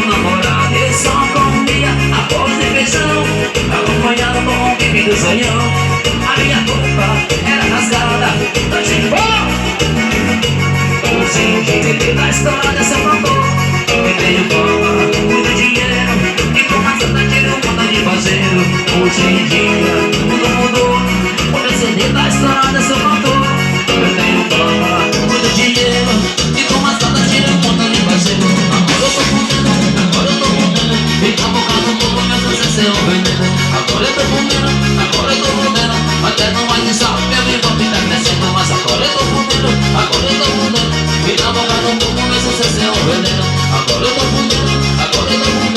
com namorado e só comia arroz de feijão, acompanhado com um pique do sonhão. A minha roupa era rasgada, noite em pó. Hoje vivi da história, se apontou. Eu tenho fama, muito dinheiro, e com uma santa tiro um montão de parceiro. Hoje em dia tudo mudou, o meu CD da história se apontou. Eu tenho fama, muito dinheiro, e com uma santa tiro um montão de parceiro. Agora eu tô fudendo, agora eu tô fudendo, e tá focado um pouco meu sucesso é um veneno. Agora eu tô fudendo, agora eu tô fudendo, até não mais sabe, meu envolve tá crescendo. Mas agora eu tô fudendo, agora eu tô fudendo, e tá focado um pouco meu sucesso é um veneno. Agora eu tô fudendo, agora eu tô fudendo.